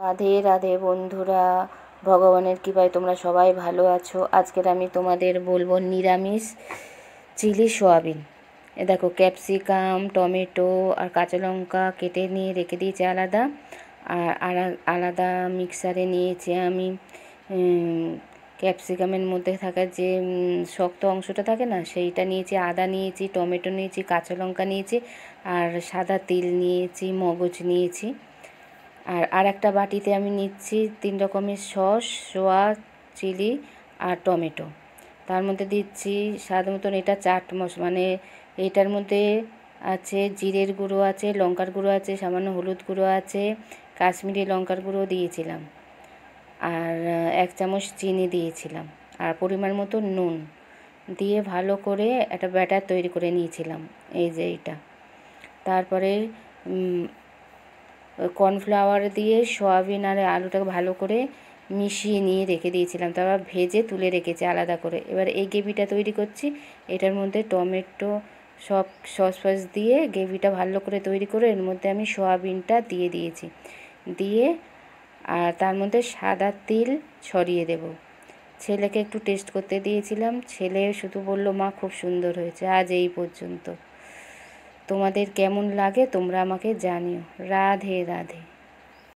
রাধে রাধে বন্ধুরা, ভগবানের কৃপায় তোমরা সবাই ভালো আছো। আজকের আমি তোমাদের বলবো নিরামিষ চিলি সোয়াবিন। এ দেখো, ক্যাপসিকাম, টমেটো আর কাঁচা লঙ্কা কেটে নিয়ে রেখে দিয়েছি আলাদা। আর আলাদা মিক্সারে নিয়েছি আমি ক্যাপসিকামের মধ্যে থাকা যে শক্ত অংশটা থাকে না, সেইটা নিয়েছি। আদা নিয়েছি, টমেটো নিয়েছি, কাঁচা লঙ্কা নিয়েছি, আর সাদা তিল নিয়েছি, মগজ নিয়েছি। আর একটা বাটিতে আমি নিচ্ছি 3 রকমের সস, সোয়া, চিলি আর টমেটো। তার মধ্যে দিচ্ছি স্বাদ মতন এটা চাট মশলা, মানে এটার মধ্যে আছে জিরের গুঁড়ো আছে, লঙ্কার গুঁড়ো আছে, সামান্য হলুদ গুঁড়ো আছে, কাশ্মীরি লঙ্কার গুঁড়ো দিয়েছিলাম, আর 1 চামচ চিনি দিয়েছিলাম, আর পরিমাণ মতো নুন দিয়ে ভালো করে একটা ব্যাটার তৈরি করে নিয়েছিলাম। এই যে এইটা। তারপরে কর্নফ্লাওয়ার দিয়ে সয়াবিন আর আলুটাকে ভালো করে মিশিয়ে নিয়ে রেখে দিয়েছিলাম, তারপর ভেজে তুলে রেখেছি আলাদা করে। এবার এই গ্রেভিটা তৈরি করছি। এটার মধ্যে টমেটো সব সস ফস দিয়ে গ্রেভিটা ভালো করে তৈরি করে এর মধ্যে আমি সয়াবিনটা দিয়ে দিয়েছি, দিয়ে আর তার মধ্যে সাদা তিল ছড়িয়ে দেব। ছেলেকে একটু টেস্ট করতে দিয়েছিলাম, ছেলে শুধু বলল, মা খুব সুন্দর হয়েছে। আজ এই পর্যন্ত। তোমাদের কেমন লাগে তোমরা আমাকে জানিও। রাধে রাধে।